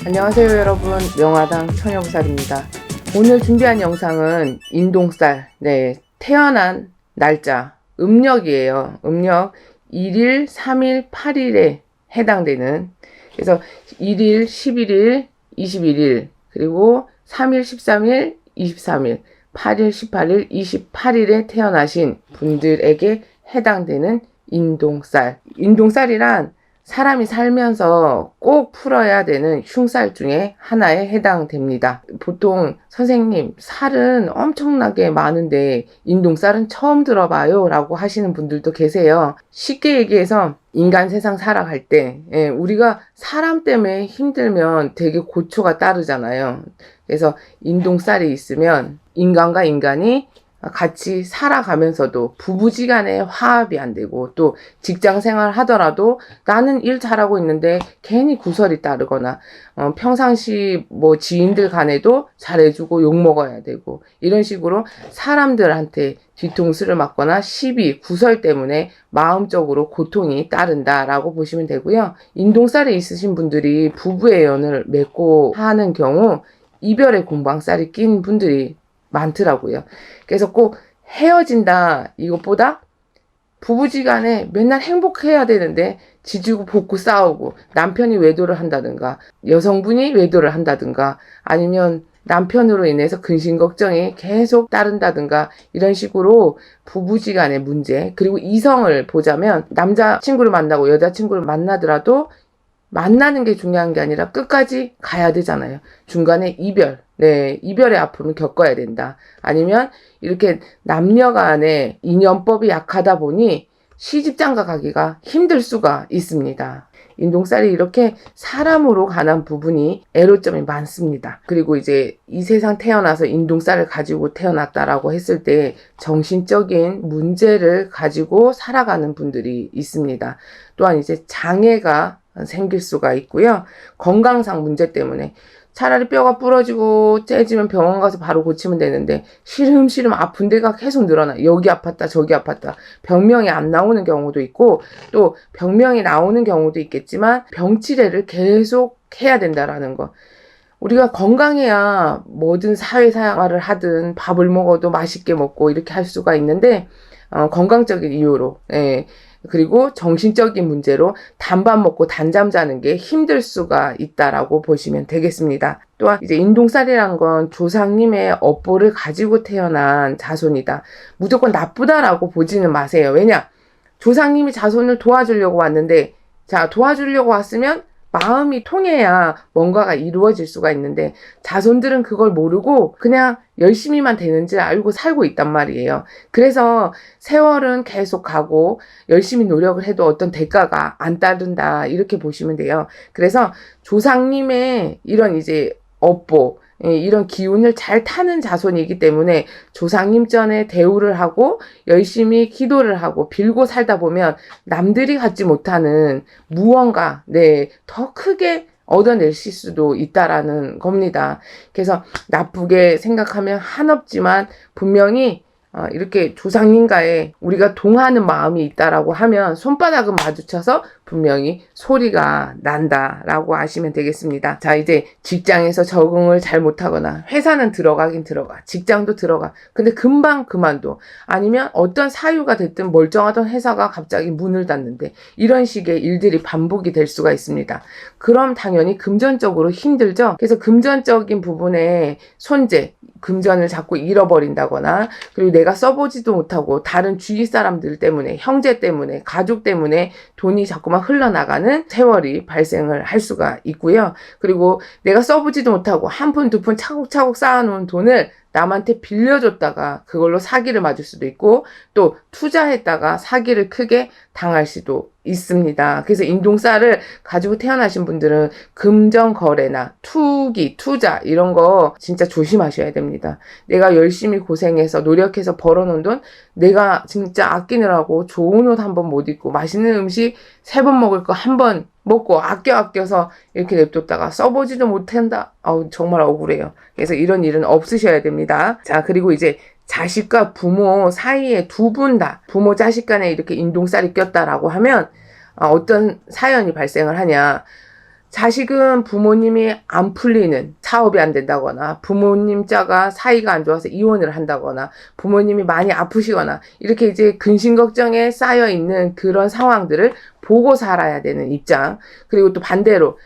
안녕하세요 여러분, 명화당 처녀부살입니다. 오늘 준비한 영상은 인동살, 태어난 날짜, 음력이에요. 음력 1일, 3일, 8일에 해당되는, 그래서 1일, 11일, 21일, 그리고 3일, 13일, 23일, 8일, 18일, 28일에 태어나신 분들에게 해당되는 인동살. 인동살이란 사람이 살면서 꼭 풀어야 되는 흉살 중에 하나에 해당됩니다. 보통 선생님, 살은 엄청나게 많은데 인동살은 처음 들어봐요 라고 하시는 분들도 계세요. 쉽게 얘기해서 인간 세상 살아갈 때 우리가 사람 때문에 힘들면 되게 고초가 따르잖아요. 그래서 인동살이 있으면 인간과 인간이 같이 살아가면서도 부부지간에 화합이 안 되고, 또 직장 생활 하더라도 나는 일 잘하고 있는데 괜히 구설이 따르거나, 평상시 뭐 지인들 간에도 잘해주고 욕먹어야 되고, 이런 식으로 사람들한테 뒤통수를 맞거나 시비, 구설 때문에 마음적으로 고통이 따른다라고 보시면 되고요. 인동살이 있으신 분들이 부부의 연을 맺고 하는 경우 이별의 공방살이 낀 분들이 많더라고요. 그래서 꼭 헤어진다 이것보다 부부지간에 맨날 행복해야 되는데 지지고 볶고 싸우고, 남편이 외도를 한다든가 여성분이 외도를 한다든가 아니면 남편으로 인해서 근심 걱정이 계속 따른다든가, 이런 식으로 부부지간의 문제. 그리고 이성을 보자면 남자친구를 만나고 여자친구를 만나더라도 만나는 게 중요한 게 아니라 끝까지 가야 되잖아요. 중간에 이별, 이별의 아픔을 겪어야 된다. 아니면 이렇게 남녀 간의 인연법이 약하다 보니 시집장가 가기가 힘들 수가 있습니다. 인동살이 이렇게 사람으로 관한 부분이 애로점이 많습니다. 그리고 이제 이 세상 태어나서 인동살을 가지고 태어났다라고 했을 때 정신적인 문제를 가지고 살아가는 분들이 있습니다. 또한 이제 장애가 생길 수가 있고요. 건강상 문제 때문에 차라리 뼈가 부러지고 째지면 병원 가서 바로 고치면 되는데 시름시름 아픈 데가 계속 늘어나. 여기 아팠다 저기 아팠다. 병명이 안 나오는 경우도 있고, 또 병명이 나오는 경우도 있겠지만 병치레를 계속 해야 된다라는 거. 우리가 건강해야 뭐든 사회생활을 하든 밥을 먹어도 맛있게 먹고 이렇게 할 수가 있는데, 건강적인 이유로, 그리고 정신적인 문제로 단밥 먹고 단잠 자는 게 힘들 수가 있다라고 보시면 되겠습니다. 또한 이제 인동살이란 건 조상님의 업보를 가지고 태어난 자손이다. 무조건 나쁘다라고 보지는 마세요. 왜냐? 조상님이 자손을 도와주려고 왔는데, 자, 도와주려고 왔으면 마음이 통해야 뭔가가 이루어질 수가 있는데, 자손들은 그걸 모르고 그냥 열심히만 되는지 알고 살고 있단 말이에요. 그래서 세월은 계속 가고 열심히 노력을 해도 어떤 대가가 안 따른다, 이렇게 보시면 돼요. 그래서 조상님의 이런 이제 업보, 이런 기운을 잘 타는 자손이기 때문에 조상님 전에 대우를 하고 열심히 기도를 하고 빌고 살다 보면 남들이 갖지 못하는 무언가, 더 크게 얻어내실 수도 있다라는 겁니다. 그래서 나쁘게 생각하면 한없지만 분명히 이렇게 조상님과의 우리가 동하는 마음이 있다라고 하면 손바닥은 마주쳐서 분명히 소리가 난다라고 아시면 되겠습니다. 자, 이제 직장에서 적응을 잘 못하거나, 회사는 들어가긴 들어가, 직장도 들어가, 근데 금방 그만둬. 아니면 어떤 사유가 됐든 멀쩡하던 회사가 갑자기 문을 닫는데, 이런 식의 일들이 반복이 될 수가 있습니다. 그럼 당연히 금전적으로 힘들죠. 그래서 금전적인 부분에 손재, 금전을 자꾸 잃어버린다거나, 그리고 내가 써보지도 못하고 다른 주위 사람들 때문에, 형제 때문에, 가족 때문에 돈이 자꾸만 흘러나가는 세월이 발생을 할 수가 있고요. 그리고 내가 써보지도 못하고 한 푼 두 푼 차곡차곡 쌓아놓은 돈을 남한테 빌려줬다가 그걸로 사기를 맞을 수도 있고, 또 투자했다가 사기를 크게 당할 수도 있습니다. 그래서 인동살을 가지고 태어나신 분들은 금전 거래나 투기, 투자 이런 거 진짜 조심하셔야 됩니다. 내가 열심히 고생해서 노력해서 벌어놓은 돈, 내가 진짜 아끼느라고 좋은 옷 한 번 못 입고 맛있는 음식 3번 먹을 거 한 번 먹고 아껴서 이렇게 냅뒀다가 써보지도 못한다. 정말 억울해요. 그래서 이런 일은 없으셔야 됩니다. 자, 그리고 이제 자식과 부모 사이에 두 분 다, 부모 자식 간에 이렇게 인동살이 꼈다라고 하면 어떤 사연이 발생을 하냐. 자식은 부모님이 안 풀리는, 사업이 안 된다거나 부모님 자가 사이가 안 좋아서 이혼을 한다거나 부모님이 많이 아프시거나 이렇게 이제 근심 걱정에 쌓여 있는 그런 상황들을 보고 살아야 되는 입장. 그리고 또 반대로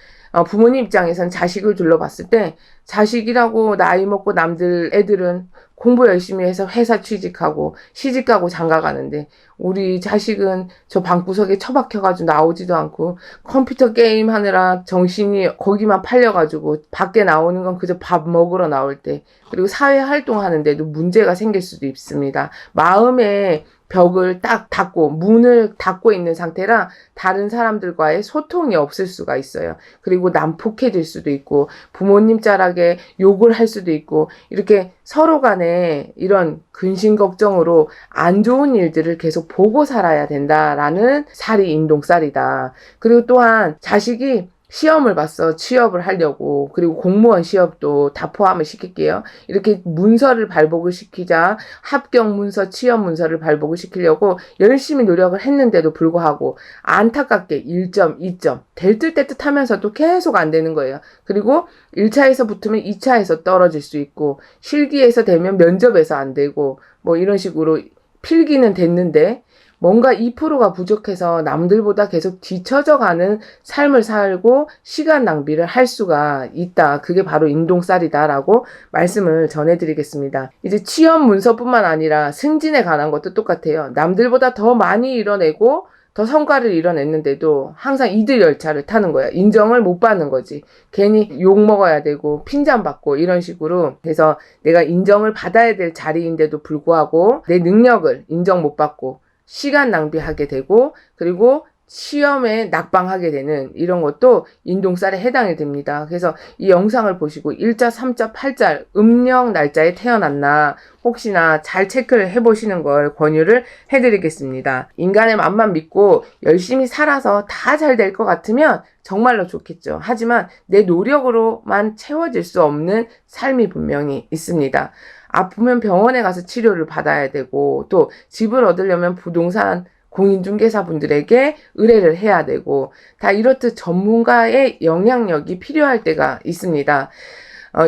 부모님 입장에서는 자식을 둘러봤을 때 자식이라고 나이 먹고 남들 애들은 공부 열심히 해서 회사 취직하고 시집가고 장가가는데 우리 자식은 저 방구석에 처박혀가지고 나오지도 않고 컴퓨터 게임 하느라 정신이 거기만 팔려가지고 밖에 나오는 건 그저 밥 먹으러 나올 때, 그리고 사회 활동하는데도 문제가 생길 수도 있습니다. 마음에 벽을 딱 닫고 문을 닫고 있는 상태라 다른 사람들과의 소통이 없을 수가 있어요. 그리고 난폭해질 수도 있고 부모님 자락에 욕을 할 수도 있고 이렇게 서로 간에 이런 근심 걱정으로 안 좋은 일들을 계속 보고 살아야 된다라는 살이 인동살이다. 그리고 또한 자식이 시험을 봤어. 취업을 하려고. 그리고 공무원 시험도 다 포함을 시킬게요. 이렇게 문서를 발복을 시키자 합격 문서, 취업 문서를 발복을 시키려고 열심히 노력을 했는데도 불구하고 안타깝게 1점, 2점 될 듯 될 듯 하면서도 계속 안 되는 거예요. 그리고 1차에서 붙으면 2차에서 떨어질 수 있고 실기에서 되면 면접에서 안 되고 뭐 이런 식으로 필기는 됐는데 뭔가 2%가 부족해서 남들보다 계속 뒤처져 가는 삶을 살고 시간 낭비를 할 수가 있다. 그게 바로 인동살이다라고 말씀을 전해드리겠습니다. 이제 취업 문서뿐만 아니라 승진에 관한 것도 똑같아요. 남들보다 더 많이 이뤄내고 더 성과를 이뤄냈는데도 항상 이들 열차를 타는 거야. 인정을 못 받는 거지. 괜히 욕 먹어야 되고 핀잔 받고 이런 식으로 해서 내가 인정을 받아야 될 자리인데도 불구하고 내 능력을 인정 못 받고 시간 낭비하게 되고 그리고 시험에 낙방하게 되는 이런 것도 인동살에 해당이 됩니다. 그래서 이 영상을 보시고 1자, 3자, 8자 음력 날짜에 태어났나 혹시나 잘 체크를 해보시는 걸 권유를 해드리겠습니다. 인간의 맘만 믿고 열심히 살아서 다 잘 될 것 같으면 정말로 좋겠죠. 하지만 내 노력으로만 채워질 수 없는 삶이 분명히 있습니다. 아프면 병원에 가서 치료를 받아야 되고 또 집을 얻으려면 부동산 공인중개사분들에게 의뢰를 해야 되고 다 이렇듯 전문가의 영향력이 필요할 때가 있습니다.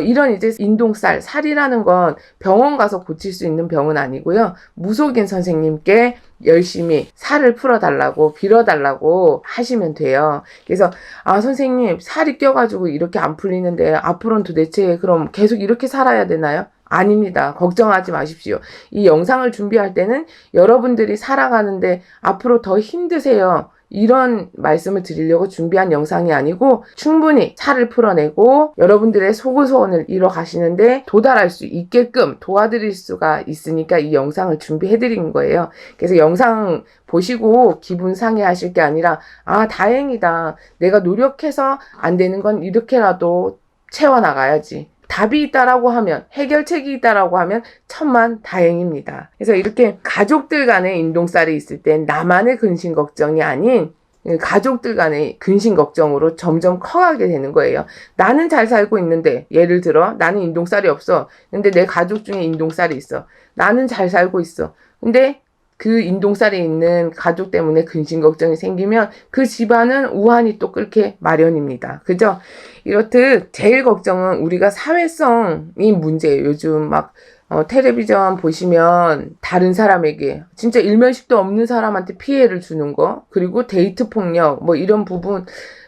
이런 이제 인동살, 살이라는 건 병원 가서 고칠 수 있는 병은 아니고요. 무속인 선생님께 열심히 살을 풀어달라고 빌어달라고 하시면 돼요. 그래서 선생님 살이 껴가지고 이렇게 안 풀리는데 앞으로는 도대체 그럼 계속 이렇게 살아야 되나요? 아닙니다. 걱정하지 마십시오. 이 영상을 준비할 때는 여러분들이 살아가는데 앞으로 더 힘드세요. 이런 말씀을 드리려고 준비한 영상이 아니고 충분히 살을 풀어내고 여러분들의 소구소원을 이뤄 가시는데 도달할 수 있게끔 도와드릴 수가 있으니까 이 영상을 준비해 드린 거예요. 그래서 영상 보시고 기분 상해하실 게 아니라 다행이다. 내가 노력해서 안 되는 건 이렇게라도 채워나가야지. 답이 있다라고 하면, 해결책이 있다라고 하면 천만 다행입니다. 그래서 이렇게 가족들 간의 인동살이 있을 땐 나만의 근심 걱정이 아닌 가족들 간의 근심 걱정으로 점점 커가게 되는 거예요. 나는 잘 살고 있는데, 예를 들어 나는 인동살이 없어. 근데 내 가족 중에 인동살이 있어. 나는 잘 살고 있어. 근데 그 인동살이 있는 가족 때문에 근심 걱정이 생기면 그 집안은 우환이 또 끓게 마련입니다. 그죠? 이렇듯 제일 걱정은 우리가 사회성이 문제예요. 요즘 막 텔레비전 보시면 다른 사람에게 진짜 일면식도 없는 사람한테 피해를 주는 거, 그리고 데이트 폭력 뭐 이런 부분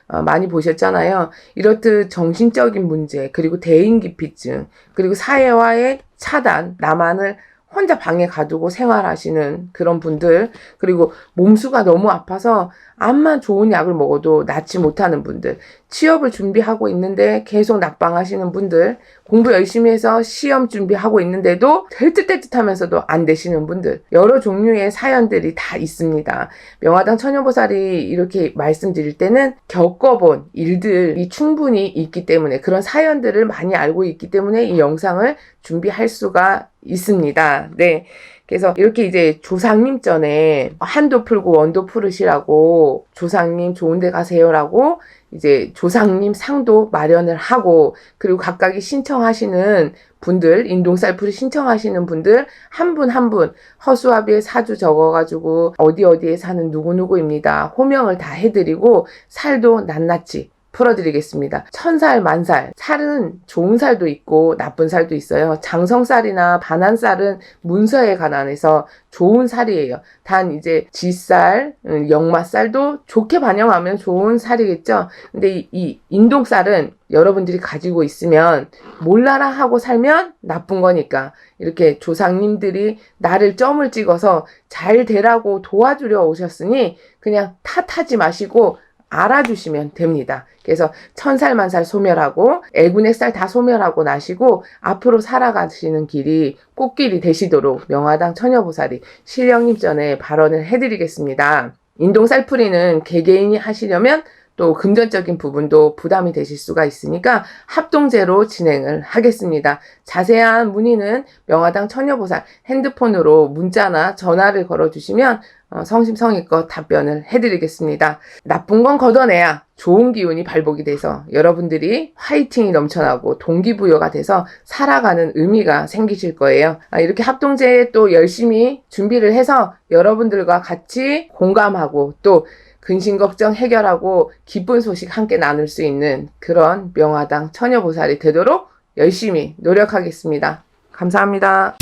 많이 보셨잖아요. 이렇듯 정신적인 문제, 그리고 대인기피증, 그리고 사회와의 차단, 나만을 혼자 방에 가두고 생활하시는 그런 분들, 그리고 몸수가 너무 아파서 암만 좋은 약을 먹어도 낫지 못하는 분들, 취업을 준비하고 있는데 계속 낙방하시는 분들, 공부 열심히 해서 시험 준비하고 있는데도 될 듯 될 듯 하면서도 안 되시는 분들, 여러 종류의 사연들이 다 있습니다. 명화당 처녀보살이 이렇게 말씀드릴 때는 겪어본 일들이 충분히 있기 때문에, 그런 사연들을 많이 알고 있기 때문에 이 영상을 준비할 수가 있습니다. 네. 그래서 이렇게 이제 조상님 전에 한도 풀고 원도 풀으시라고, 조상님 좋은 데 가세요라고 이제 조상님 상도 마련을 하고, 그리고 각각이 신청하시는 분들, 인동살풀이 신청하시는 분들 한 분 한 분 허수아비에 사주 적어가지고 어디에 사는 누구누구입니다. 호명을 다 해드리고 살도 낱낱이 풀어드리겠습니다. 천살, 만살. 살은 좋은 살도 있고 나쁜 살도 있어요. 장성살이나 반한살은 문서에 관한해서 좋은 살이에요. 단 이제 쥐살, 역마살도 좋게 반영하면 좋은 살이겠죠. 근데 이 인동살은 여러분들이 가지고 있으면 몰라라 하고 살면 나쁜 거니까 이렇게 조상님들이 나를 점을 찍어서 잘 되라고 도와주려 오셨으니 그냥 탓하지 마시고 알아주시면 됩니다. 그래서 천살 만살 소멸하고 애군액살 다 소멸하고 나시고 앞으로 살아가시는 길이 꽃길이 되시도록 명화당 처녀보살이 신령님 전에 발언을 해드리겠습니다. 인동살풀이는 개개인이 하시려면 또 금전적인 부분도 부담이 되실 수가 있으니까 합동제로 진행을 하겠습니다. 자세한 문의는 명화당 처녀보살 핸드폰으로 문자나 전화를 걸어주시면 성심성의껏 답변을 해드리겠습니다. 나쁜 건 걷어내야 좋은 기운이 발복이 돼서 여러분들이 화이팅이 넘쳐나고 동기부여가 돼서 살아가는 의미가 생기실 거예요. 이렇게 합동제에 또 열심히 준비를 해서 여러분들과 같이 공감하고 또 근심걱정 해결하고 기쁜 소식 함께 나눌 수 있는 그런 명화당 처녀보살이 되도록 열심히 노력하겠습니다. 감사합니다.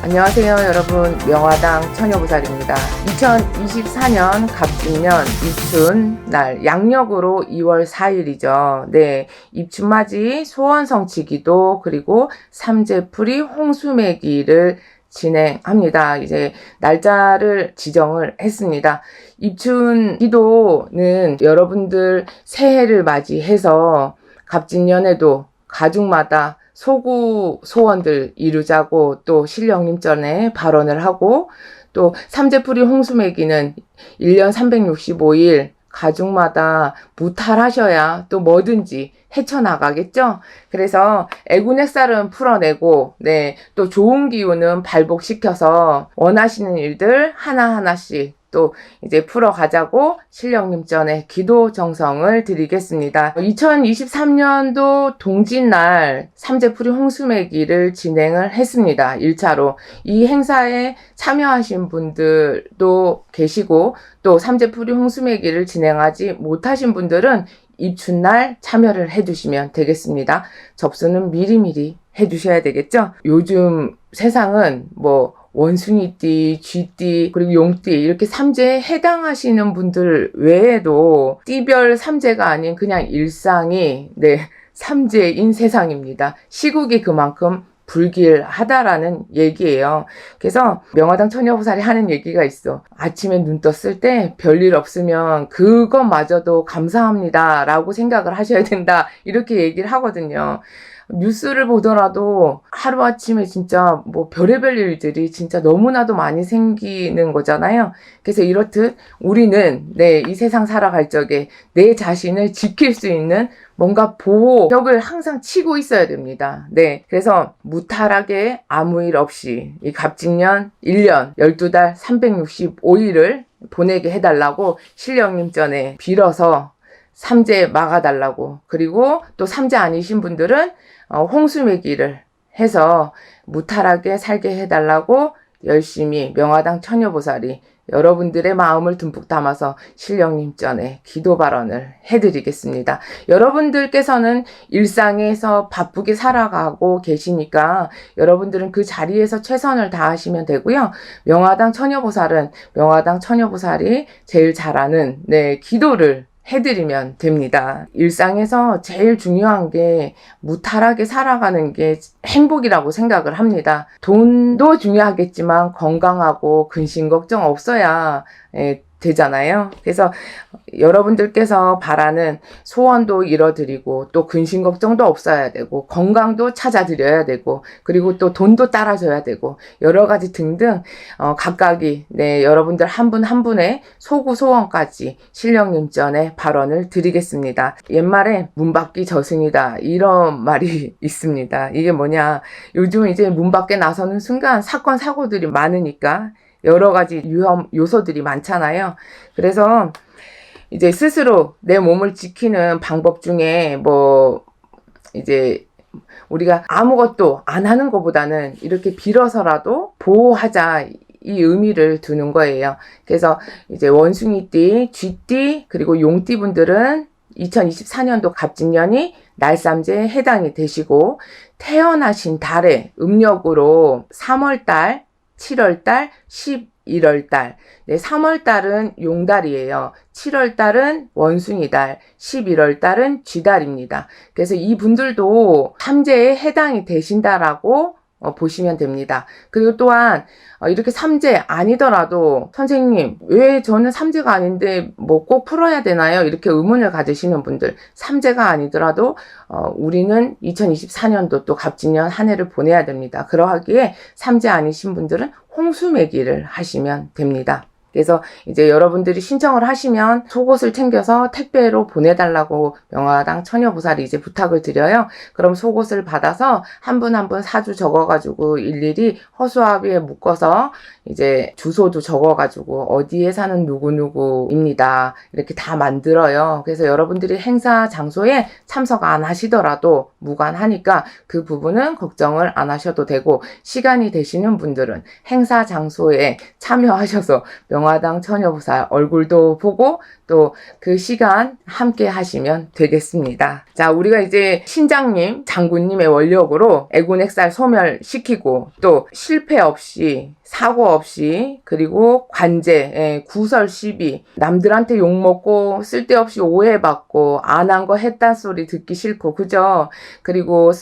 안녕하세요 여러분, 명화당 처녀보살입니다. 2024년 갑진년 입춘날 양력으로 2월 4일이죠. 네, 입춘맞이 소원성취기도 그리고 삼재풀이 홍수매기를 진행합니다. 이제 날짜를 지정을 했습니다. 입춘 기도는 여러분들 새해를 맞이해서 갑진년에도 가족마다 소구 소원들 이루자고 또 신령님 전에 발언을 하고 또 삼재풀이 홍수매기는 1년 365일 가족마다 무탈하셔야 또 뭐든지 헤쳐나가겠죠? 그래서 애군액살은 풀어내고, 네, 또 좋은 기운은 발복시켜서 원하시는 일들 하나하나씩 또 이제 풀어가자고 신령님 전에 기도 정성을 드리겠습니다. 2023년도 동짓날 삼재풀이 홍수매기를 진행을 했습니다. 1차로. 이 행사에 참여하신 분들도 계시고 또 삼재풀이 홍수매기를 진행하지 못하신 분들은 입춘날 참여를 해주시면 되겠습니다. 접수는 미리미리 해주셔야 되겠죠? 요즘 세상은 뭐 원숭이띠, 쥐띠, 그리고 용띠 이렇게 삼재에 해당하시는 분들 외에도 띠별 삼재가 아닌 그냥 일상이 삼재인 세상입니다. 시국이 그만큼 불길하다라는 얘기예요. 그래서 명화당 처녀보살이 하는 얘기가 있어. 아침에 눈 떴을 때 별일 없으면 그것마저도 감사합니다 라고 생각을 하셔야 된다 이렇게 얘기를 하거든요. 뉴스를 보더라도 하루아침에 진짜 뭐 별의별 일들이 진짜 너무나도 많이 생기는 거잖아요. 그래서 이렇듯 우리는 이 세상 살아갈 적에 내 자신을 지킬 수 있는 뭔가 보호벽을 항상 치고 있어야 됩니다. 그래서 무탈하게 아무 일 없이 이 갑진년 1년 12달 365일을 보내게 해달라고 신령님 전에 빌어서 삼재 막아달라고, 그리고 또 삼재 아니신 분들은 홍수매기를 해서 무탈하게 살게 해달라고 열심히 명화당 처녀보살이 여러분들의 마음을 듬뿍 담아서 신령님 전에 기도 발언을 해드리겠습니다. 여러분들께서는 일상에서 바쁘게 살아가고 계시니까 여러분들은 그 자리에서 최선을 다하시면 되고요. 명화당 처녀보살은 명화당 처녀보살이 제일 잘하는 기도를 해드리면 됩니다. 일상에서 제일 중요한 게 무탈하게 살아가는 게 행복이라고 생각을 합니다. 돈도 중요하겠지만 건강하고 근심 걱정 없어야 되잖아요. 그래서 여러분들께서 바라는 소원도 이뤄드리고 또 근심 걱정도 없어야 되고 건강도 찾아드려야 되고 그리고 또 돈도 따라줘야 되고 여러 가지 등등 각각이 여러분들 한 분 한 분의 소구 소원까지 신령님 전에 발언을 드리겠습니다. 옛말에 문 밖이 저승이다 이런 말이 있습니다. 이게 뭐냐, 요즘 이제 문 밖에 나서는 순간 사건 사고들이 많으니까 여러 가지 위험 요소들이 많잖아요. 그래서 이제 스스로 내 몸을 지키는 방법 중에 뭐 이제 우리가 아무것도 안 하는 것보다는 이렇게 빌어서라도 보호하자 이 의미를 두는 거예요. 그래서 이제 원숭이띠, 쥐띠, 그리고 용띠 분들은 2024년도 갑진년이 날삼재에 해당이 되시고, 태어나신 달의 음력으로 3월달, 7월달, 11월달. 네, 3월달은 용달이에요. 7월달은 원숭이달, 11월달은 쥐달입니다. 그래서 이 분들도 삼재에 해당이 되신다라고 보시면 됩니다. 그리고 또한 이렇게 삼재 아니더라도 선생님 왜 저는 삼재가 아닌데 뭐 꼭 풀어야 되나요? 이렇게 의문을 가지시는 분들, 삼재가 아니더라도 우리는 2024년도 또 갑진년 한 해를 보내야 됩니다. 그러하기에 삼재 아니신 분들은 홍수매기를 하시면 됩니다. 그래서 이제 여러분들이 신청을 하시면 속옷을 챙겨서 택배로 보내달라고 명화당 처녀보살이 이제 부탁을 드려요. 그럼 속옷을 받아서 한 분 한 분 사주 적어가지고 일일이 허수아비에 묶어서 이제 주소도 적어가지고 어디에 사는 누구누구입니다. 이렇게 다 만들어요. 그래서 여러분들이 행사 장소에 참석 안 하시더라도 무관하니까 그 부분은 걱정을 안 하셔도 되고, 시간이 되시는 분들은 행사 장소에 참여하셔서 명화당 처녀보살 얼굴도 보고 또 그 시간 함께 하시면 되겠습니다. 자, 우리가 이제 신장님, 장군님의 원력으로 애군액살 소멸시키고 또 실패 없이 사고 없이, 그리고 관제, 구설 시비, 남들한테 욕먹고 쓸데없이 오해받고 안 한 거 했단 소리 듣기 싫고, 그죠? 그리고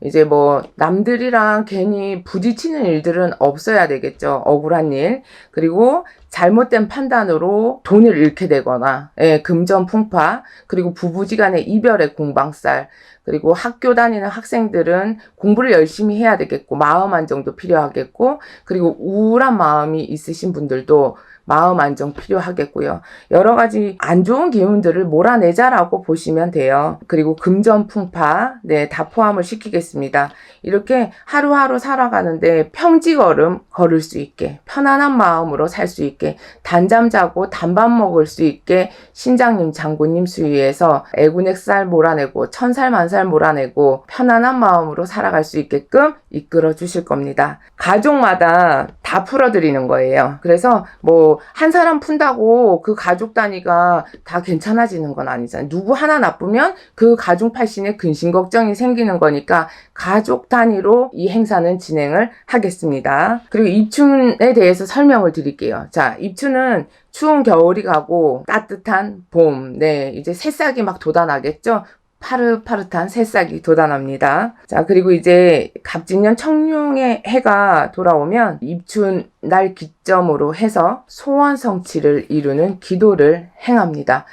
이제 뭐 남들이랑 괜히 부딪히는 일들은 없어야 되겠죠. 억울한 일. 그리고 잘못된 판단으로 돈을 잃게 되거나, 금전풍파, 그리고 부부지간의 이별의 공방살, 그리고 학교 다니는 학생들은 공부를 열심히 해야 되겠고 마음 안정도 필요하겠고, 그리고 우울한 마음이 있으신 분들도 마음 안정 필요하겠고요. 여러 가지 안 좋은 기운들을 몰아내자라고 보시면 돼요. 그리고 금전풍파, 네, 다 포함을 시키겠습니다. 이렇게 하루하루 살아가는데 평지걸음 걸을 수 있게, 편안한 마음으로 살 수 있게, 단잠 자고 단밥 먹을 수 있게 신장님, 장군님 수위에서 애군액살 몰아내고 천살 만살 몰아내고 편안한 마음으로 살아갈 수 있게끔 이끌어 주실 겁니다. 가족마다 다 풀어드리는 거예요. 그래서 뭐 한 사람 푼다고 그 가족 단위가 다 괜찮아지는 건 아니잖아요. 누구 하나 나쁘면 그 가족 팔신에 근심 걱정이 생기는 거니까 가족 단위로 이 행사는 진행을 하겠습니다. 그리고 입춘에 대해서 설명을 드릴게요. 자, 입춘은 추운 겨울이 가고 따뜻한 봄, 네, 이제 새싹이 막 돋아나겠죠. 파릇파릇한 새싹이 돋아납니다. 자, 그리고 이제 갑진년 청룡의 해가 돌아오면 입춘 날 기점으로 해서 소원 성취를 이루는 기도를 행합니다.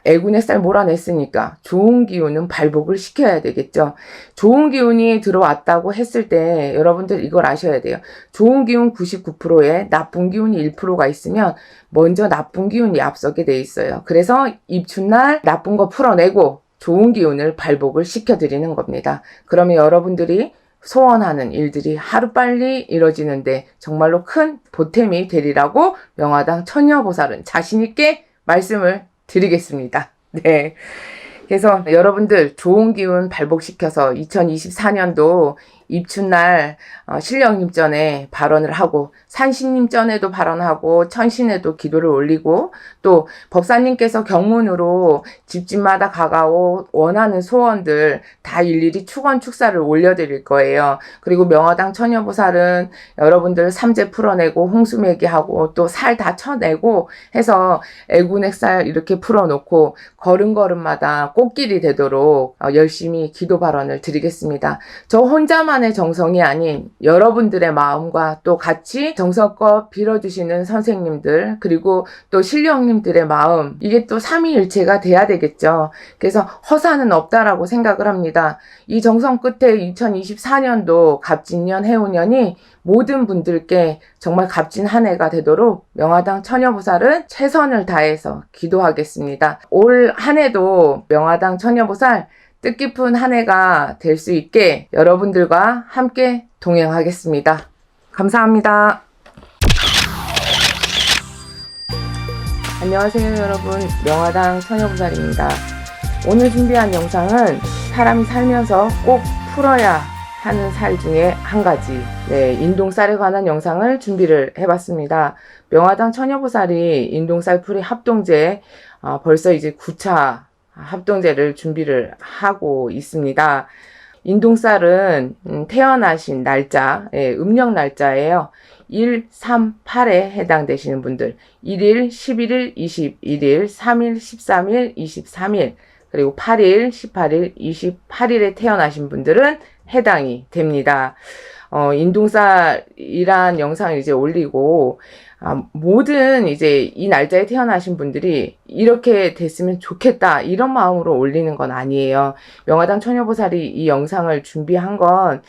애군액살 몰아냈으니까 좋은 기운은 발복을 시켜야 되겠죠. 좋은 기운이 들어왔다고 했을 때 여러분들 이걸 아셔야 돼요. 좋은 기운 99%에 나쁜 기운이 1%가 있으면 먼저 나쁜 기운이 앞서게 돼 있어요. 그래서 입춘날 나쁜 거 풀어내고 좋은 기운을 발복을 시켜드리는 겁니다. 그러면 여러분들이 소원하는 일들이 하루빨리 이뤄지는데 정말로 큰 보탬이 되리라고 명화당 처녀보살은 자신있게 말씀을 드리겠습니다. 네. 그래서 여러분들 좋은 기운 발복시켜서 2024년도 입춘날 신령님 전에 발언을 하고 산신님 전에도 발언하고 천신에도 기도를 올리고 또 법사님께서 경문으로 집집마다 가가오 원하는 소원들 다 일일이 축원축사를 올려드릴 거예요. 그리고 명화당 처녀보살은 여러분들 삼재 풀어내고 홍수매기하고 또 살 다 쳐내고 해서 애군액살 이렇게 풀어놓고 걸음걸음마다 꽃길이 되도록 열심히 기도 발언을 드리겠습니다. 저 혼자만의 정성이 아닌 여러분들의 마음과 또 같이 정성껏 빌어주시는 선생님들, 그리고 또 신령님들의 마음, 이게 또 삼위일체가 돼야 되겠죠. 그래서 허사는 없다라고 생각을 합니다. 이 정성 끝에 2024년도 갑진년 해운년이 모든 분들께 정말 값진 한 해가 되도록 명화당 처녀보살은 최선을 다해서 기도하겠습니다. 올 한 해도 명화당 처녀보살 뜻깊은 한 해가 될 수 있게 여러분들과 함께 동행하겠습니다. 감사합니다. 안녕하세요 여러분, 명화당 처녀보살입니다. 오늘 준비한 영상은 사람이 살면서 꼭 풀어야 하는 살 중에 한 가지, 네, 인동살에 관한 영상을 준비를 해봤습니다. 명화당 처녀보살이 인동살 풀이 합동제, 벌써 이제 9차 합동제를 준비를 하고 있습니다. 인동살은 태어나신 날짜, 예, 음력 날짜예요. 1, 3, 8에 해당되시는 분들, 1일, 11일, 21일, 3일, 13일, 23일, 그리고 8일, 18일, 28일에 태어나신 분들은 해당이 됩니다. 인동살이란 영상을 이제 올리고, 모든 이제 이 날짜에 태어나신 분들이 이렇게 됐으면 좋겠다, 이런 마음으로 올리는 건 아니에요. 명화당 처녀보살이 이 영상을 준비한 건,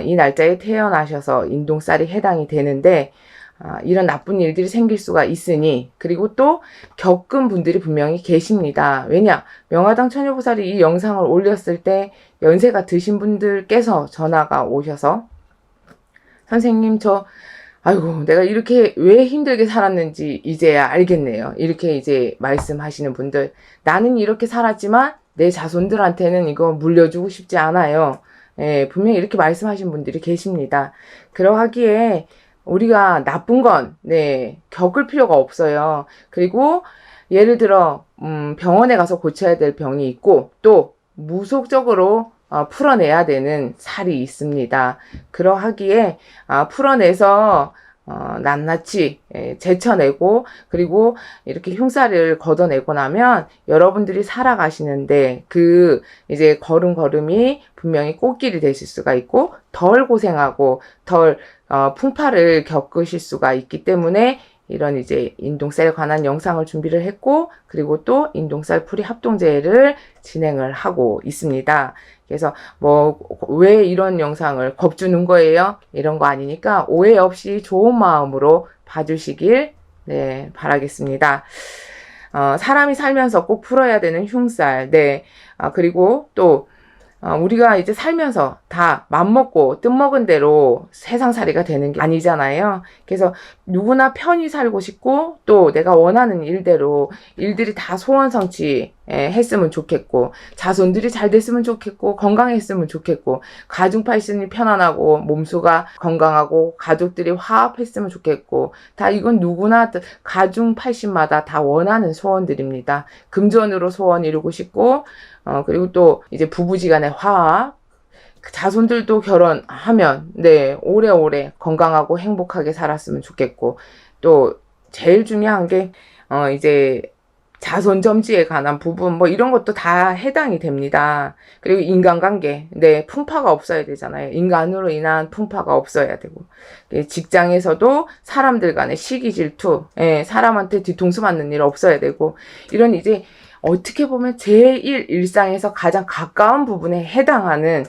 이 날짜에 태어나셔서 인동살이 해당이 되는데, 이런 나쁜 일들이 생길 수가 있으니, 그리고 또 겪은 분들이 분명히 계십니다. 왜냐? 명화당 처녀보살이 이 영상을 올렸을 때 연세가 드신 분들께서 전화가 오셔서, 선생님, 아이고, 내가 이렇게 왜 힘들게 살았는지 이제야 알겠네요. 이렇게 이제 말씀하시는 분들, 나는 이렇게 살았지만 내 자손들한테는 이거 물려주고 싶지 않아요. 예, 분명히 이렇게 말씀하신 분들이 계십니다. 그러하기에 우리가 나쁜 건, 네, 겪을 필요가 없어요. 그리고 예를 들어, 병원에 가서 고쳐야 될 병이 있고, 또 무속적으로 풀어내야 되는 살이 있습니다. 그러하기에 풀어내서 낱낱이 제쳐내고, 그리고 이렇게 흉살을 걷어내고 나면 여러분들이 살아가시는데 그 이제 걸음걸음이 분명히 꽃길이 되실 수가 있고, 덜 고생하고 덜 풍파를 겪으실 수가 있기 때문에 이런 이제 인동살에 관한 영상을 준비를 했고, 그리고 또 인동살 풀이 합동제를 진행을 하고 있습니다. 그래서 왜 이런 영상을 겁주는 거예요? 이런 거 아니니까 오해 없이 좋은 마음으로 봐주시길, 네, 바라겠습니다. 사람이 살면서 꼭 풀어야 되는 흉살, 네, 그리고 또 우리가 이제 살면서 다 맘먹고 뜻먹은 대로 세상살이가 되는 게 아니잖아요. 그래서 누구나 편히 살고 싶고, 또 내가 원하는 일대로 일들이 다 소원성취 했으면 좋겠고, 자손들이 잘 됐으면 좋겠고, 건강했으면 좋겠고, 가중팔신이 편안하고 몸수가 건강하고 가족들이 화합했으면 좋겠고, 다 이건 누구나 가중팔신마다 다 원하는 소원들입니다. 금전으로 소원 이루고 싶고, 그리고 또 이제 부부지간의 화합, 자손들도 결혼하면, 네, 오래오래 건강하고 행복하게 살았으면 좋겠고, 또 제일 중요한 게 이제 자손 점지에 관한 부분, 이런 것도 다 해당이 됩니다. 그리고 인간관계, 네, 풍파가 없어야 되잖아요. 인간으로 인한 풍파가 없어야 되고, 직장에서도 사람들 간의 시기 질투, 사람한테 뒤통수 맞는 일 없어야 되고, 이런 이제 어떻게 보면 제1 일상에서 가장 가까운 부분에 해당하는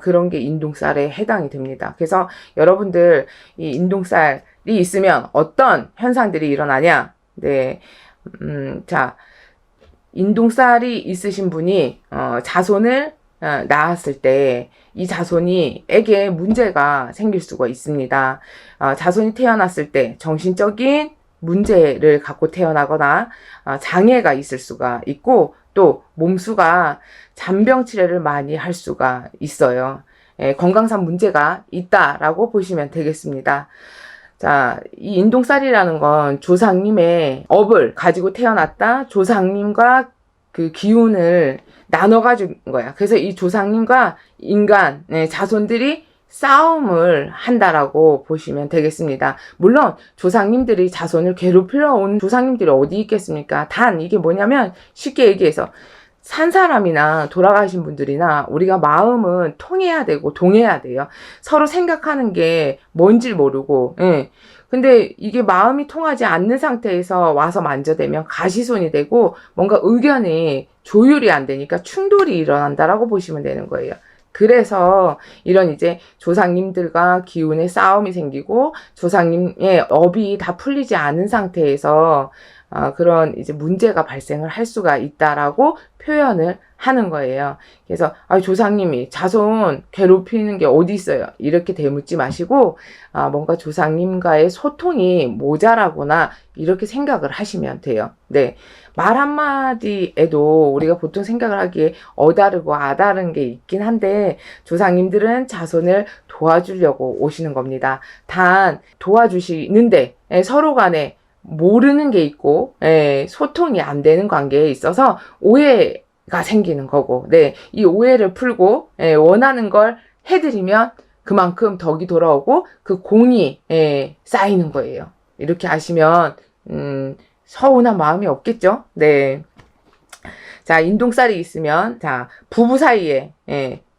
그런 게 인동살에 해당이 됩니다. 그래서 여러분들 이 인동살이 있으면 어떤 현상들이 일어나냐? 네, 자, 인동살이 있으신 분이 자손을 낳았을 때 이 자손에게 문제가 생길 수가 있습니다. 자손이 태어났을 때 정신적인 문제를 갖고 태어나거나 장애가 있을 수가 있고, 또 몸수가 잔병 치레를 많이 할 수가 있어요. 건강상 문제가 있다라고 보시면 되겠습니다. 자, 이 인동살이라는 건 조상님의 업을 가지고 태어났다, 조상님과 그 기운을 나눠 가진 거야. 그래서 이 조상님과 인간, 자손들이 싸움을 한다라고 보시면 되겠습니다. 물론 조상님들이 자손을 괴롭히러 온 조상님들이 어디 있겠습니까? 단 이게 뭐냐면, 쉽게 얘기해서 산 사람이나 돌아가신 분들이나 우리가 마음은 통해야 되고 동해야 돼요. 서로 생각하는 게 뭔지 모르고, 근데 이게 마음이 통하지 않는 상태에서 와서 만져대면 가시손이 되고 뭔가 의견이 조율이 안 되니까 충돌이 일어난다라고 보시면 되는 거예요. 그래서 이런 이제 조상님들과 기운의 싸움이 생기고 조상님의 업이 다 풀리지 않은 상태에서 그런 이제 문제가 발생을 할 수가 있다라고 표현을 하는 거예요. 그래서 조상님이 자손 괴롭히는 게 어디 있어요? 이렇게 대묻지 마시고 뭔가 조상님과의 소통이 모자라구나 이렇게 생각을 하시면 돼요. 네. 말 한마디에도 우리가 보통 생각을 하기에 어다르고 아다른 게 있긴 한데 조상님들은 자손을 도와주려고 오시는 겁니다. 단 도와주시는데 서로 간에 모르는 게 있고 소통이 안 되는 관계에 있어서 오해가 생기는 거고 이 오해를 풀고 원하는 걸 해드리면 그만큼 덕이 돌아오고 그 공이 쌓이는 거예요. 이렇게 아시면 서운한 마음이 없겠죠? 네. 자, 인동살이 있으면 부부 사이에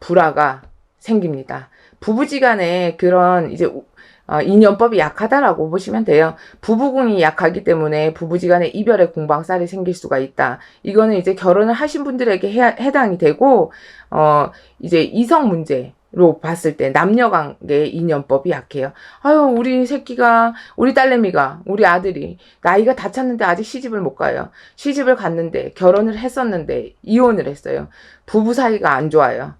불화가 생깁니다. 부부지간에 그런 이제 인연법이 약하다라고 보시면 돼요. 부부궁이 약하기 때문에 부부지간에 이별의 공방살이 생길 수가 있다. 이거는 이제 결혼을 하신 분들에게 해당이 되고 이제 이성 문제로 봤을 때 남녀관계의 인연법이 약해요. 우리 딸내미가, 우리 아들이 나이가 다 찼는데 아직 시집을 못 가요. 시집을 갔는데 결혼을 했었는데 이혼을 했어요. 부부 사이가 안 좋아요.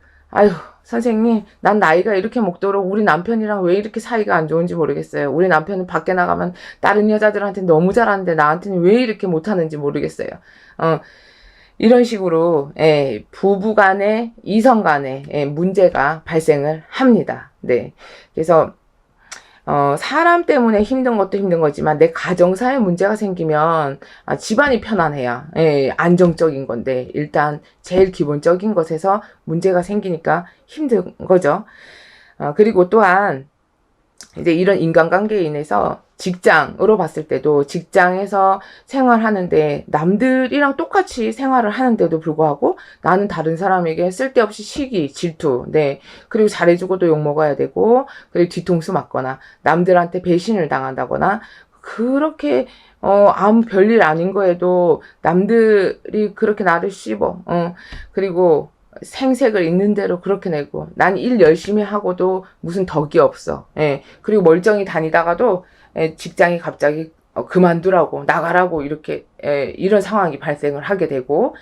선생님, 난 나이가 이렇게 먹도록 우리 남편이랑 왜 이렇게 사이가 안 좋은지 모르겠어요. 우리 남편은 밖에 나가면 다른 여자들한테 너무 잘하는데 나한테는 왜 이렇게 못하는지 모르겠어요. 이런 식으로 부부 간에 이성 간에 문제가 발생을 합니다. 네. 그래서 사람 때문에 힘든 것도 힘든 거지만 내 가정사에 문제가 생기면 집안이 편안해야 안정적인 건데 일단 제일 기본적인 것에서 문제가 생기니까 힘든 거죠. 그리고 또한 이제 이런 인간관계에 인해서 직장으로 봤을 때도 직장에서 생활하는데 남들이랑 똑같이 생활을 하는데도 불구하고 나는 다른 사람에게 쓸데없이 시기, 질투, 그리고 잘해주고도 욕먹어야 되고, 그리고 뒤통수 맞거나, 남들한테 배신을 당한다거나, 그렇게, 아무 별일 아닌 거에도 남들이 그렇게 나를 씹어, 그리고 생색을 있는 대로 그렇게 내고 난 일 열심히 하고도 무슨 덕이 없어. 그리고 멀쩡히 다니다가도 직장이 갑자기 그만두라고 나가라고 이렇게 이런 상황이 발생을 하게 되고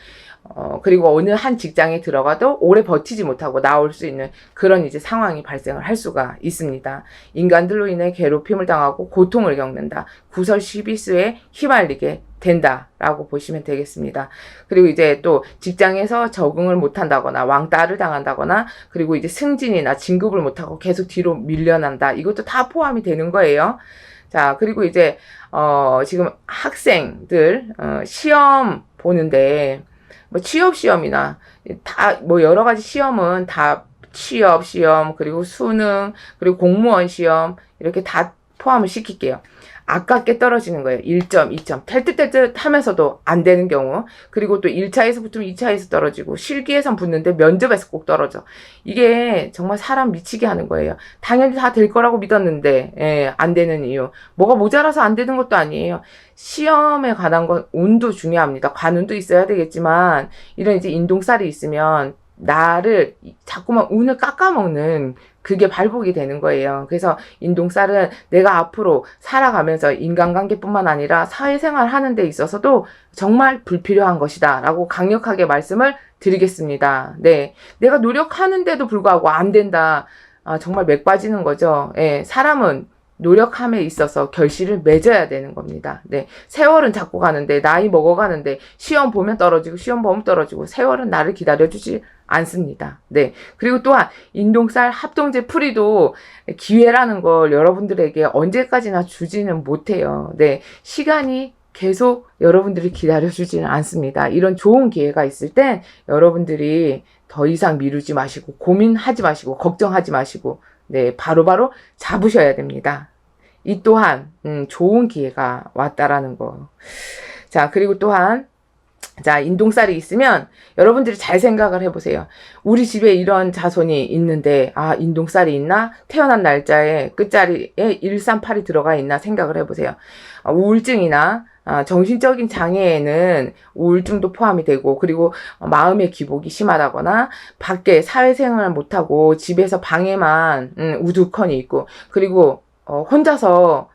그리고 어느 한 직장에 들어가도 오래 버티지 못하고 나올 수 있는 그런 이제 상황이 발생을 할 수가 있습니다. 인간들로 인해 괴롭힘을 당하고 고통을 겪는다. 구설시비수에 휘말리게 된다라고 보시면 되겠습니다. 그리고 이제 또 직장에서 적응을 못한다거나 왕따를 당한다거나 그리고 이제 승진이나 진급을 못하고 계속 뒤로 밀려난다. 이것도 다 포함이 되는 거예요. 자, 그리고 이제 지금 학생들 시험 보는데 뭐 취업 시험이나 다 뭐 여러 가지 시험은 다 취업 시험 그리고 수능 그리고 공무원 시험 이렇게 다 포함을 시킬게요. 아깝게 떨어지는 거예요. 1점, 2점. 될 듯 하면서도 안 되는 경우. 그리고 또 1차에서 붙으면 2차에서 떨어지고 실기에선 붙는데 면접에서 꼭 떨어져. 이게 정말 사람 미치게 하는 거예요. 당연히 다 될 거라고 믿었는데 안 되는 이유. 뭐가 모자라서 안 되는 것도 아니에요. 시험에 관한 건 운도 중요합니다. 관운도 있어야 되겠지만 이런 이제 인동살이 있으면 나를 자꾸만 운을 깎아먹는 그게 발복이 되는 거예요. 그래서 인동살은 내가 앞으로 살아가면서 인간관계뿐만 아니라 사회생활 하는 데 있어서도 정말 불필요한 것이다 라고 강력하게 말씀을 드리겠습니다. 네, 내가 노력하는데도 불구하고 안 된다. 정말 맥 빠지는 거죠. 사람은 노력함에 있어서 결실을 맺어야 되는 겁니다. 네. 세월은 자꾸 가는데, 나이 먹어가는데, 시험 보면 떨어지고, 시험 보면 떨어지고, 세월은 나를 기다려주지 않습니다. 네. 그리고 또한, 인동살 합동제 풀이도 기회라는 걸 여러분들에게 언제까지나 주지는 못해요. 네. 시간이 계속 여러분들이 기다려주지는 않습니다. 이런 좋은 기회가 있을 땐 여러분들이 더 이상 미루지 마시고, 고민하지 마시고, 걱정하지 마시고, 네, 바로바로 잡으셔야 됩니다. 이 또한 좋은 기회가 왔다라는 거. 자, 그리고 또한 자, 인동살이 있으면 여러분들이 잘 생각을 해보세요. 우리 집에 이런 자손이 있는데 인동살이 있나? 태어난 날짜에 끝자리에 138이 들어가 있나 생각을 해보세요. 우울증이나 정신적인 장애에는 우울증도 포함이 되고 그리고 마음의 기복이 심하다거나 밖에 사회생활을 못하고 집에서 방에만 우두커니 있고 그리고 혼자서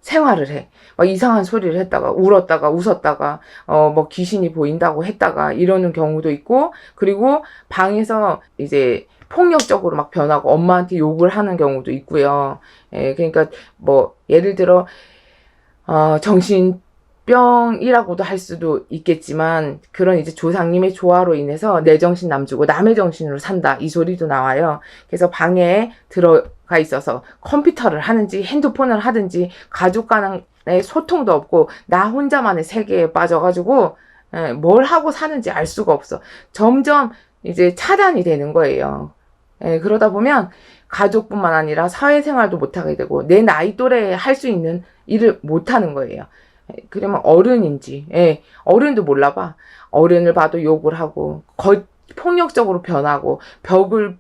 생활을 해. 막 이상한 소리를 했다가 울었다가 웃었다가 뭐 귀신이 보인다고 했다가 이러는 경우도 있고, 그리고 방에서 이제 폭력적으로 막 변하고 엄마한테 욕을 하는 경우도 있고요. 예, 그러니까 뭐 예를 들어 정신병이라고도 할 수도 있겠지만, 그런 이제 조상님의 조화로 인해서 내 정신 남주고 남의 정신으로 산다, 이 소리도 나와요. 그래서 방에 들어가 있어서 컴퓨터를 하는지 핸드폰을 하든지 가족 간의 소통도 없고 나 혼자만의 세계에 빠져가지고 뭘 하고 사는지 알 수가 없어. 점점 이제 차단이 되는 거예요. 그러다 보면 가족뿐만 아니라 사회생활도 못하게 되고 내 나이 또래에 할 수 있는 일을 못하는 거예요. 그러면 어른인지, 어른도 몰라봐. 어른을 봐도 욕을 하고 폭력적으로 변하고 벽을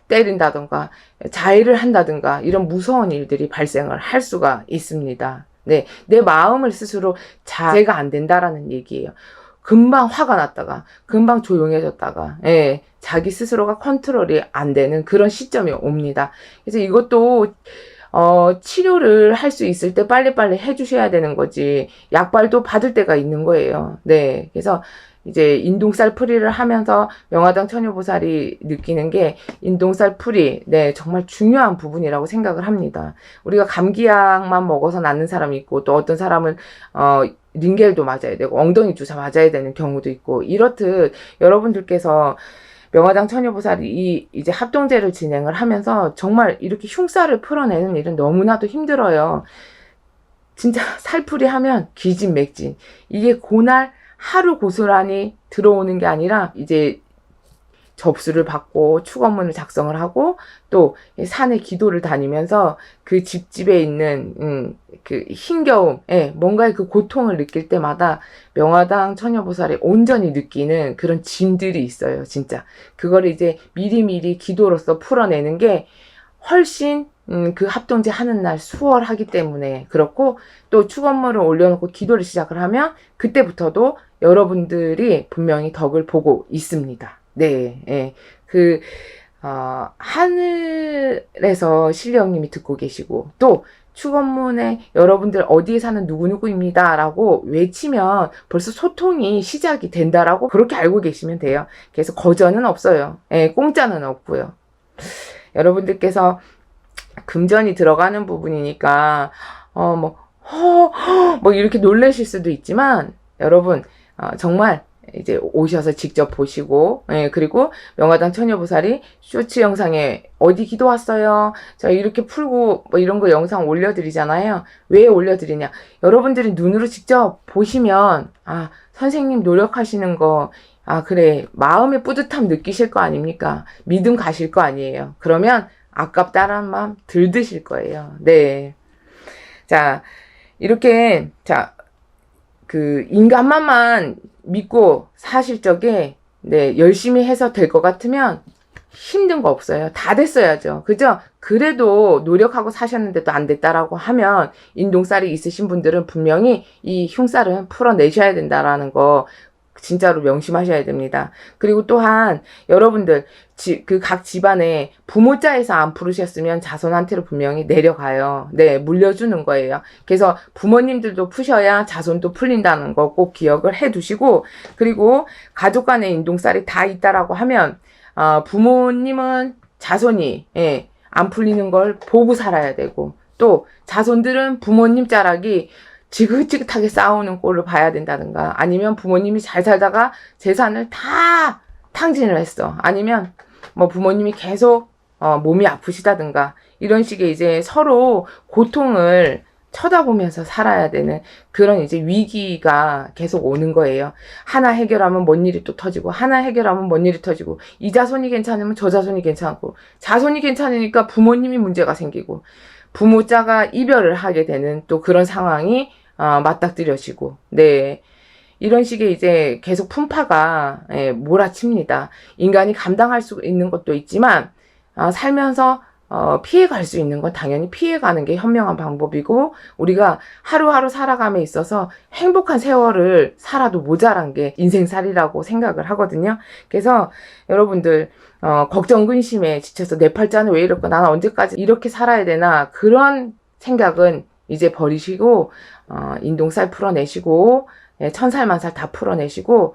때린다던가 자해를 한다든가 이런 무서운 일들이 발생을 할 수가 있습니다. 네, 내 마음을 스스로 자제가 안 된다라는 얘기예요. 금방 화가 났다가 금방 조용해졌다가 자기 스스로가 컨트롤이 안 되는 그런 시점이 옵니다. 그래서 이것도 치료를 할 수 있을 때 빨리빨리 해주셔야 되는 거지, 약발도 받을 때가 있는 거예요. 네. 그래서 이제 인동살 풀이를 하면서 명화당 처녀보살이 느끼는 게, 인동살 풀이, 네, 정말 중요한 부분이라고 생각을 합니다. 우리가 감기약만 먹어서 낫는 사람이 있고, 또 어떤 사람은, 링겔도 맞아야 되고, 엉덩이 주사 맞아야 되는 경우도 있고, 이렇듯 여러분들께서 명화당 처녀보살이 이제 합동제를 진행을 하면서 정말 이렇게 흉살을 풀어내는 일은 너무나도 힘들어요. 진짜 살풀이 하면 기진맥진. 이게 고날 하루 고스란히 들어오는 게 아니라 이제 접수를 받고 축원문을 작성을 하고 또 산에 기도를 다니면서 그 집집에 있는 그 힘겨움, 뭔가의 그 고통을 느낄 때마다 명화당 처녀보살이 온전히 느끼는 그런 짐들이 있어요. 진짜 그거를 이제 미리미리 기도로서 풀어내는 게 훨씬 그 합동제 하는 날 수월하기 때문에 그렇고, 또 축원문을 올려놓고 기도를 시작을 하면 그때부터도 여러분들이 분명히 덕을 보고 있습니다. 네, 하늘에서 신령님이 듣고 계시고, 또 축원문에 여러분들 어디에 사는 누구누구입니다 라고 외치면 벌써 소통이 시작이 된다라고 그렇게 알고 계시면 돼요. 그래서 거저는 없어요. 공짜는 없고요. 여러분들께서 금전이 들어가는 부분이니까 뭐 이렇게 놀라실 수도 있지만, 여러분 정말 이제 오셔서 직접 보시고, 그리고 명화당 처녀보살이 쇼츠 영상에 어디 기도 왔어요, 저 이렇게 풀고 뭐 이런 거 영상 올려드리잖아요. 왜 올려드리냐, 여러분들이 눈으로 직접 보시면 선생님 노력하시는 거, 그래, 마음의 뿌듯함 느끼실 거 아닙니까? 믿음 가실 거 아니에요. 그러면 아깝다라는 마음 들 드실 거예요. 네. 자, 이렇게, 그 인간만만 믿고 사실 적에, 열심히 해서 될 것 같으면 힘든 거 없어요. 다 됐어야죠. 그죠? 그래도 노력하고 사셨는데도 안 됐다라고 하면 인동살이 있으신 분들은 분명히 이 흉살은 풀어내셔야 된다라는 거 진짜로 명심하셔야 됩니다. 그리고 또한 여러분들 그 각 집안에 부모자에서 안 풀으셨으면 자손한테로 분명히 내려가요. 네, 물려주는 거예요. 그래서 부모님들도 푸셔야 자손도 풀린다는 거 꼭 기억을 해 두시고, 그리고 가족 간의 인동살이 다 있다라고 하면 부모님은 자손이 안 풀리는 걸 보고 살아야 되고, 또 자손들은 부모님 자락이 지긋지긋하게 싸우는 꼴을 봐야 된다든가, 아니면 부모님이 잘 살다가 재산을 다 탕진을 했어, 아니면 뭐 부모님이 계속 몸이 아프시다든가, 이런 식의 이제 서로 고통을 쳐다보면서 살아야 되는 그런 이제 위기가 계속 오는 거예요. 하나 해결하면 뭔 일이 또 터지고, 하나 해결하면 뭔 일이 터지고, 이 자손이 괜찮으면 저 자손이 괜찮고, 자손이 괜찮으니까 부모님이 문제가 생기고, 부모자가 이별을 하게 되는 또 그런 상황이 맞닥뜨려지고, 네, 이런 식의 이제 계속 풍파가 몰아칩니다. 인간이 감당할 수 있는 것도 있지만 살면서 피해갈 수 있는 건 당연히 피해가는 게 현명한 방법이고, 우리가 하루하루 살아감에 있어서 행복한 세월을 살아도 모자란 게 인생살이라고 생각을 하거든요. 그래서 여러분들 걱정 근심에 지쳐서 내 팔자는 왜 이럴까, 나는 언제까지 이렇게 살아야 되나, 그런 생각은 이제 버리시고 인동살 풀어내시고 천살만살 다 풀어내시고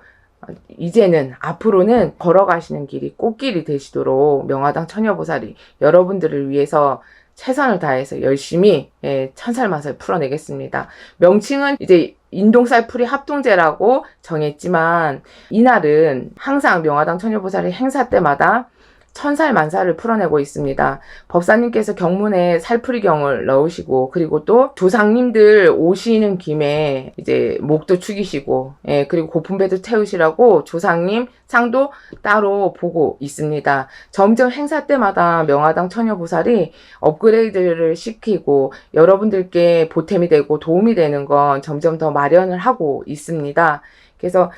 이제는 앞으로는 걸어가시는 길이 꽃길이 되시도록 명화당 처녀보살이 여러분들을 위해서 최선을 다해서 열심히 천살만살 풀어내겠습니다. 명칭은 이제 인동살풀이 합동제라고 정했지만 이날은 항상 명화당 처녀보살의 행사 때마다 천살만살을 풀어내고 있습니다. 법사님께서 경문에 살풀이경을 넣으시고 그리고 또 조상님들 오시는 김에 이제 목도 축이시고 그리고 고품배도 태우시라고 조상님 상도 따로 보고 있습니다. 점점 행사 때마다 명화당 처녀보살이 업그레이드를 시키고 여러분들께 보탬이 되고 도움이 되는 건 점점 더 마련을 하고 있습니다. 그래서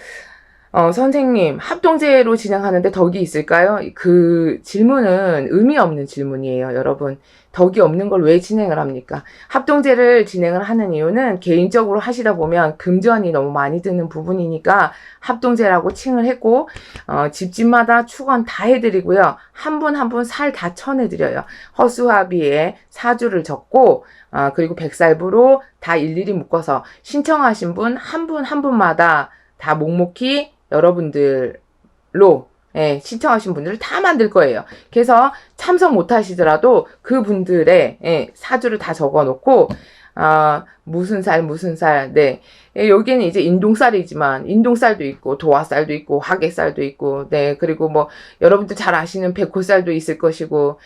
선생님, 합동제로 진행하는데 덕이 있을까요? 그 질문은 의미 없는 질문이에요, 여러분. 덕이 없는 걸 왜 진행을 합니까? 합동제를 진행을 하는 이유는 개인적으로 하시다 보면 금전이 너무 많이 드는 부분이니까 합동제라고 칭을 했고, 집집마다 축원 다 해드리고요. 한 분 한 분 살 다 쳐내드려요. 허수아비에 사주를 적고, 그리고 백살부로 다 일일이 묶어서 신청하신 분 한 분마다 다 묵묵히 여러분들로 신청하신 분들을 다 만들 거예요. 그래서 참석 못 하시더라도 그분들의 사주를 다 적어 놓고 무슨 살 여기는 이제 인동살이지만 인동살도 있고 도화살도 있고 화개살도 있고 그리고 뭐 여러분들 잘 아시는 백호살도 있을 것이고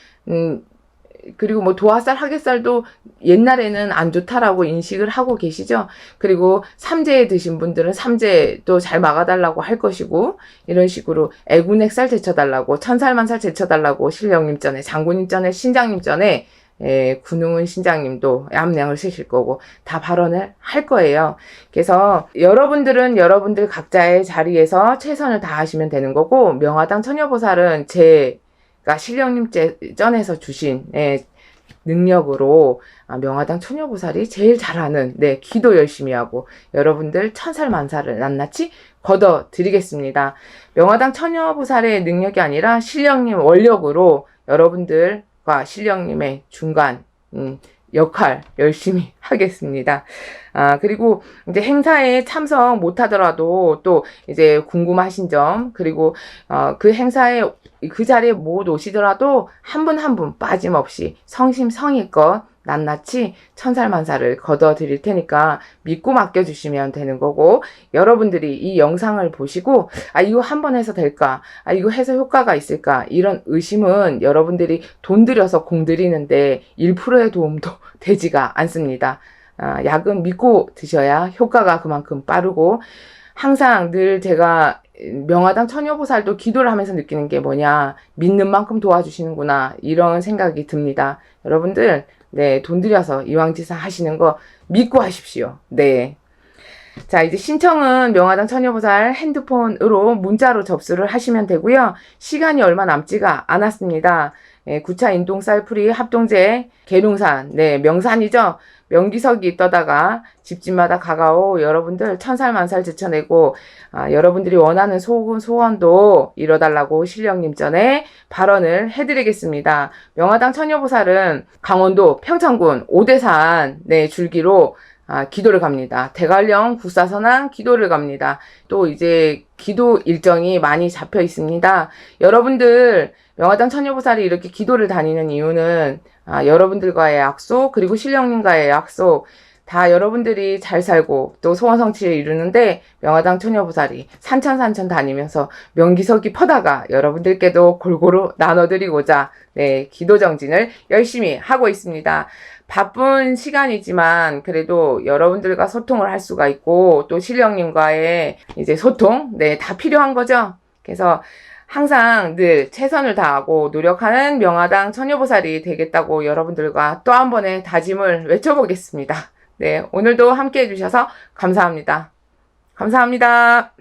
그리고 뭐 도화살, 화개살도 옛날에는 안 좋다라고 인식을 하고 계시죠. 그리고 삼재 드신 분들은 삼재도 잘 막아달라고 할 것이고 이런 식으로 애군액살 제쳐달라고 천살만살 제쳐달라고 신령님 전에 장군님 전에 신장님 전에 군웅은 신장님도 암량을 쓰실 거고 다 발언을 할 거예요. 그래서 여러분들은 여러분들 각자의 자리에서 최선을 다하시면 되는 거고 명화당 처녀보살은 제가 신령님 전에서 주신 능력으로 명화당 처녀보살이 제일 잘하는 기도 열심히 하고 여러분들 천살만살을 낱낱이 걷어 드리겠습니다. 명화당 처녀보살의 능력이 아니라 신령님 원력으로 여러분들과 신령님의 중간 역할 열심히 하겠습니다. 그리고 이제 행사에 참석 못 하더라도 또 이제 궁금하신 점, 그리고 그 행사에 그 자리에 못 오시더라도 한 분 한 분 빠짐없이 성심성의껏 낱낱이 천살만살을 걷어 드릴 테니까 믿고 맡겨주시면 되는 거고, 여러분들이 이 영상을 보시고 이거 한 번 해서 될까? 이거 해서 효과가 있을까? 이런 의심은 여러분들이 돈 들여서 공 들이는데 1%의 도움도 되지가 않습니다. 약은 믿고 드셔야 효과가 그만큼 빠르고, 항상 늘 제가 명화당 처녀보살도 기도를 하면서 느끼는 게 뭐냐, 믿는 만큼 도와주시는구나, 이런 생각이 듭니다. 여러분들 돈 들여서 이왕지사 하시는 거 믿고 하십시오. 자, 이제 신청은 명화당 처녀보살 핸드폰으로 문자로 접수를 하시면 되고요. 시간이 얼마 남지가 않았습니다. 9차 인동쌀풀이 합동제 계룡산, 명산이죠. 명기석이 떠다가 집집마다 가가오 여러분들 천살만살 제쳐내고 여러분들이 원하는 소원도 이뤄달라고 신령님 전에 발언을 해드리겠습니다. 명화당 처녀보살은 강원도 평창군 오대산 줄기로 기도를 갑니다. 대관령 국사선왕 기도를 갑니다. 또 이제 기도 일정이 많이 잡혀 있습니다. 여러분들 명화당 처녀보살이 이렇게 기도를 다니는 이유는 여러분들과의 약속, 그리고 신령님과의 약속, 다 여러분들이 잘 살고 또 소원 성취를 이루는데 명화당 처녀보살이 산천 다니면서 명기석이 퍼다가 여러분들께도 골고루 나눠드리고자 기도 정진을 열심히 하고 있습니다. 바쁜 시간이지만 그래도 여러분들과 소통을 할 수가 있고 또 신령님과의 이제 소통 다 필요한 거죠. 그래서 항상 늘 최선을 다하고 노력하는 명화당 처녀보살이 되겠다고 여러분들과 또 한 번의 다짐을 외쳐보겠습니다. 오늘도 함께 해주셔서 감사합니다. 감사합니다.